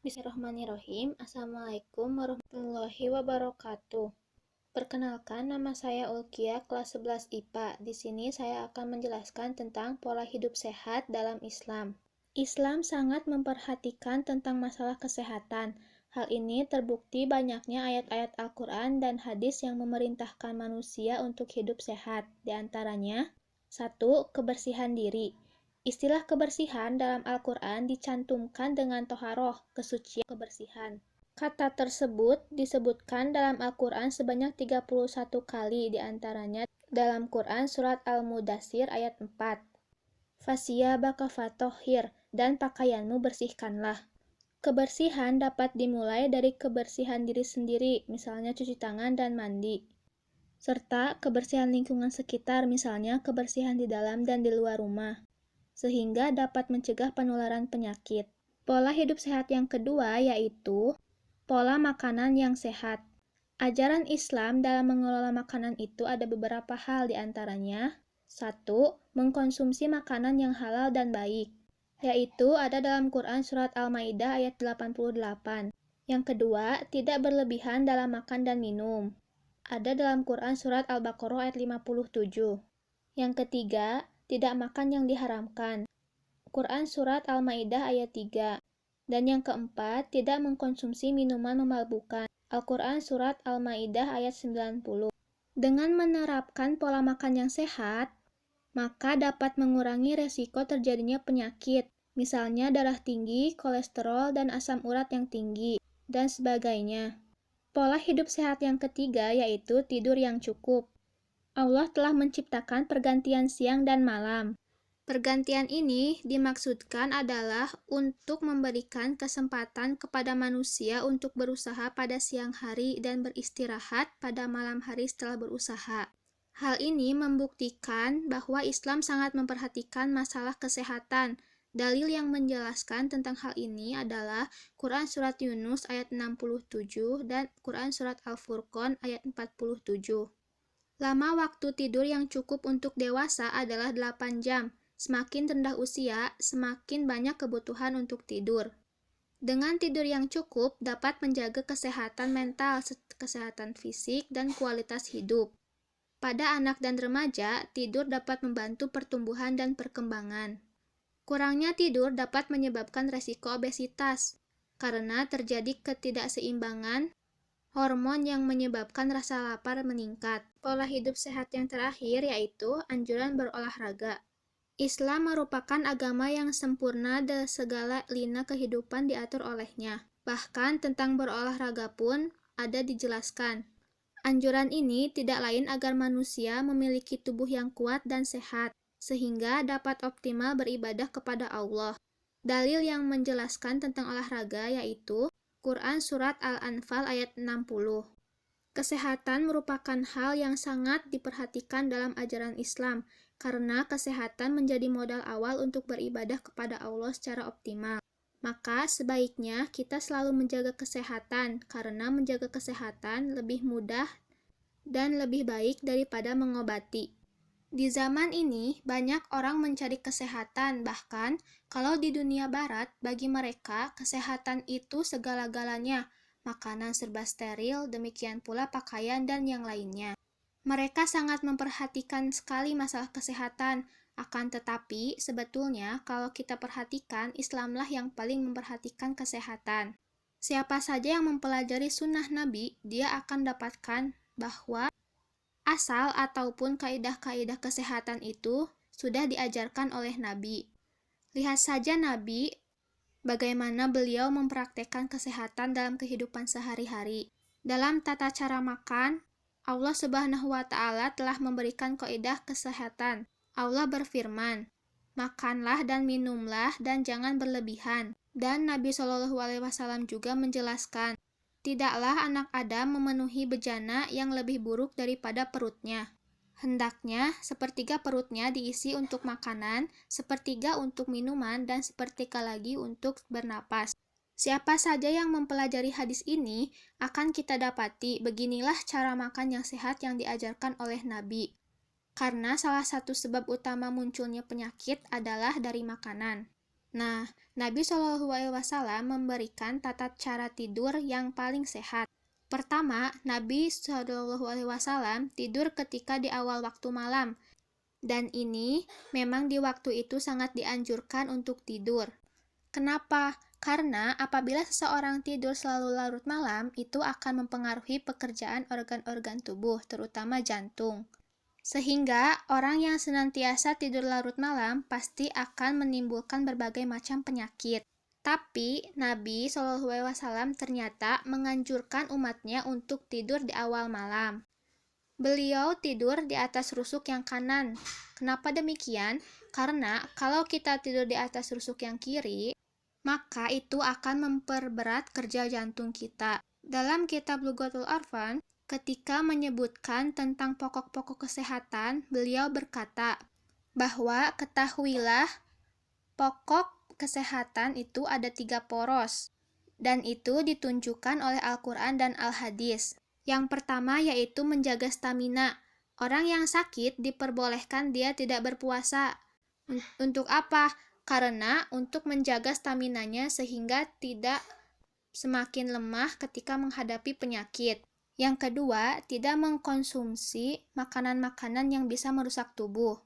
Bismillahirrahmanirrahim. Assalamualaikum warahmatullahi wabarakatuh. Perkenalkan, nama saya Ulkia, kelas 11 IPA. Di sini saya akan menjelaskan tentang pola hidup sehat dalam Islam. Islam sangat memperhatikan tentang masalah kesehatan. Hal ini terbukti banyaknya ayat-ayat Al-Quran dan hadis yang memerintahkan manusia untuk hidup sehat. Di antaranya, 1. Kebersihan diri. Istilah kebersihan dalam Al-Quran dicantumkan dengan toharoh, kesucian, kebersihan. Kata tersebut disebutkan dalam Al-Quran sebanyak 31 kali, diantaranya dalam Quran Surat Al-Mudathir ayat 4. Fasiyabaka fatohhir, dan pakaianmu bersihkanlah. Kebersihan dapat dimulai dari kebersihan diri sendiri, misalnya cuci tangan dan mandi. Serta kebersihan lingkungan sekitar, misalnya kebersihan di dalam dan di luar rumah, sehingga dapat mencegah penularan penyakit. Pola hidup sehat yang kedua yaitu pola makanan yang sehat. Ajaran Islam dalam mengelola makanan itu ada beberapa hal, diantaranya 1. Mengkonsumsi makanan yang halal dan baik, yaitu ada dalam Quran Surat Al-Maidah ayat 88. Yang kedua, tidak berlebihan dalam makan dan minum, ada dalam Quran Surat Al-Baqarah ayat 57. Yang ketiga, tidak makan yang diharamkan, Quran Surat Al-Maidah ayat 3. Dan yang keempat, tidak mengkonsumsi minuman memabukkan, Al-Quran Surat Al-Maidah ayat 90. Dengan menerapkan pola makan yang sehat, maka dapat mengurangi resiko terjadinya penyakit, misalnya darah tinggi, kolesterol, dan asam urat yang tinggi, dan sebagainya. Pola hidup sehat yang ketiga yaitu tidur yang cukup. Allah telah menciptakan pergantian siang dan malam. Pergantian ini dimaksudkan adalah untuk memberikan kesempatan kepada manusia untuk berusaha pada siang hari dan beristirahat pada malam hari setelah berusaha. Hal ini membuktikan bahwa Islam sangat memperhatikan masalah kesehatan. Dalil yang menjelaskan tentang hal ini adalah Quran Surat Yunus ayat 67 dan Quran Surat Al-Furqan ayat 47. Lama waktu tidur yang cukup untuk dewasa adalah 8 jam. Semakin rendah usia, semakin banyak kebutuhan untuk tidur. Dengan tidur yang cukup, dapat menjaga kesehatan mental, kesehatan fisik, dan kualitas hidup. Pada anak dan remaja, tidur dapat membantu pertumbuhan dan perkembangan. Kurangnya tidur dapat menyebabkan resiko obesitas, karena terjadi ketidakseimbangan hormon yang menyebabkan rasa lapar meningkat. Pola hidup sehat yang terakhir yaitu anjuran berolahraga. Islam merupakan agama yang sempurna dan segala lini kehidupan diatur olehnya. Bahkan tentang berolahraga pun ada dijelaskan. Anjuran ini tidak lain agar manusia memiliki tubuh yang kuat dan sehat, sehingga dapat optimal beribadah kepada Allah. Dalil yang menjelaskan tentang olahraga yaitu Quran Surat Al-Anfal ayat 60. Kesehatan merupakan hal yang sangat diperhatikan dalam ajaran Islam, karena kesehatan menjadi modal awal untuk beribadah kepada Allah secara optimal. Maka sebaiknya kita selalu menjaga kesehatan, karena menjaga kesehatan lebih mudah dan lebih baik daripada mengobati. Di zaman ini, banyak orang mencari kesehatan, bahkan kalau di dunia barat, bagi mereka, kesehatan itu segala-galanya. Makanan serba steril, demikian pula pakaian dan yang lainnya. Mereka sangat memperhatikan sekali masalah kesehatan, akan tetapi sebetulnya kalau kita perhatikan, Islamlah yang paling memperhatikan kesehatan. Siapa saja yang mempelajari sunnah Nabi, dia akan dapatkan bahwa asal ataupun kaidah-kaidah kesehatan itu sudah diajarkan oleh Nabi. Lihat saja Nabi, bagaimana beliau mempraktekkan kesehatan dalam kehidupan sehari-hari. Dalam tata cara makan, Allah Subhanahu wa Ta'ala telah memberikan kaidah kesehatan. Allah berfirman, "Makanlah dan minumlah dan jangan berlebihan." Dan Nabi Shallallahu alaihi wasallam juga menjelaskan, "Tidaklah anak Adam memenuhi bejana yang lebih buruk daripada perutnya. Hendaknya sepertiga perutnya diisi untuk makanan, sepertiga untuk minuman, dan sepertiga lagi untuk bernapas." Siapa saja yang mempelajari hadis ini, akan kita dapati beginilah cara makan yang sehat yang diajarkan oleh Nabi. Karena salah satu sebab utama munculnya penyakit adalah dari makanan. Nah, Nabi Shallallahu Alaihi Wasallam memberikan tata cara tidur yang paling sehat. Pertama, Nabi Shallallahu Alaihi Wasallam tidur ketika di awal waktu malam, dan ini memang di waktu itu sangat dianjurkan untuk tidur. Kenapa? Karena apabila seseorang tidur selalu larut malam, itu akan mempengaruhi pekerjaan organ-organ tubuh, terutama jantung. Sehingga orang yang senantiasa tidur larut malam pasti akan menimbulkan berbagai macam penyakit. Tapi Nabi SAW ternyata menganjurkan umatnya untuk tidur di awal malam. Beliau tidur di atas rusuk yang kanan. Kenapa demikian? Karena kalau kita tidur di atas rusuk yang kiri, maka itu akan memperberat kerja jantung kita. Dalam kitab Lughatul Arfan, ketika menyebutkan tentang pokok-pokok kesehatan, beliau berkata bahwa ketahuilah pokok kesehatan itu ada 3 poros, dan itu ditunjukkan oleh Al-Quran dan Al-Hadis. Yang pertama yaitu menjaga stamina. Orang yang sakit diperbolehkan dia tidak berpuasa. Untuk apa? Karena untuk menjaga staminanya sehingga tidak semakin lemah ketika menghadapi penyakit. Yang kedua, tidak mengkonsumsi makanan-makanan yang bisa merusak tubuh.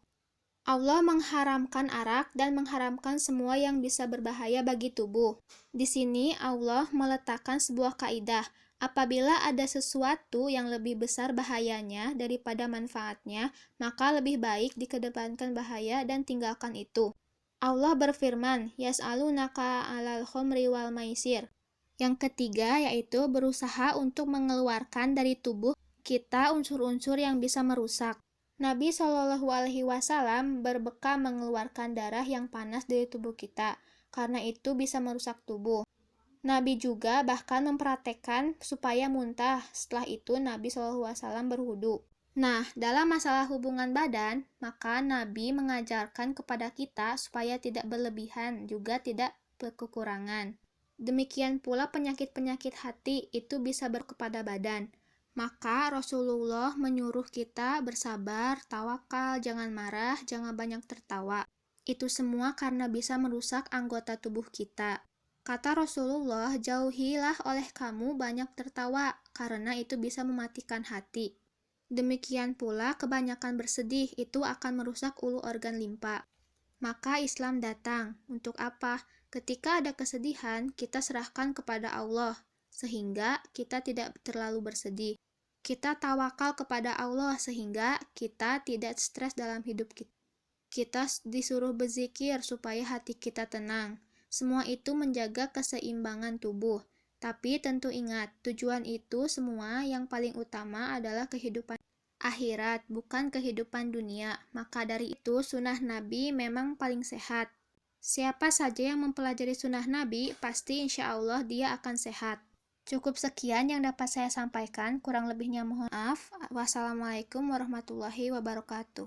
Allah mengharamkan arak dan mengharamkan semua yang bisa berbahaya bagi tubuh. Di sini Allah meletakkan sebuah kaidah. Apabila ada sesuatu yang lebih besar bahayanya daripada manfaatnya, maka lebih baik dikedepankan bahaya dan tinggalkan itu. Allah berfirman, "Yas'alunaka 'alal khamri wal maisir." Yang ketiga yaitu berusaha untuk mengeluarkan dari tubuh kita unsur-unsur yang bisa merusak. Nabi Shallallahu Alaihi Wasallam berbekam mengeluarkan darah yang panas dari tubuh kita, karena itu bisa merusak tubuh. Nabi juga bahkan mempraktekkan supaya muntah. Setelah itu Nabi Shallallahu Alaihi Wasallam berwudu. Nah, dalam masalah hubungan badan, maka Nabi mengajarkan kepada kita supaya tidak berlebihan, juga tidak berkekurangan. Demikian pula penyakit-penyakit hati itu bisa kepada badan. Maka Rasulullah menyuruh kita bersabar, tawakal, jangan marah, jangan banyak tertawa. Itu semua karena bisa merusak anggota tubuh kita. Kata Rasulullah, jauhilah oleh kamu banyak tertawa, karena itu bisa mematikan hati. Demikian pula kebanyakan bersedih itu akan merusak ulu organ limpa. Maka Islam datang. Untuk apa? Ketika ada kesedihan, kita serahkan kepada Allah, sehingga kita tidak terlalu bersedih. Kita tawakal kepada Allah, sehingga kita tidak stres dalam hidup kita. Kita disuruh berzikir supaya hati kita tenang. Semua itu menjaga keseimbangan tubuh. Tapi tentu ingat, tujuan itu semua yang paling utama adalah kehidupan akhirat, bukan kehidupan dunia. Maka dari itu, sunnah Nabi memang paling sehat. Siapa saja yang mempelajari sunnah Nabi, pasti insya Allah dia akan sehat. Cukup sekian yang dapat saya sampaikan, kurang lebihnya mohon maaf. Wassalamualaikum warahmatullahi wabarakatuh.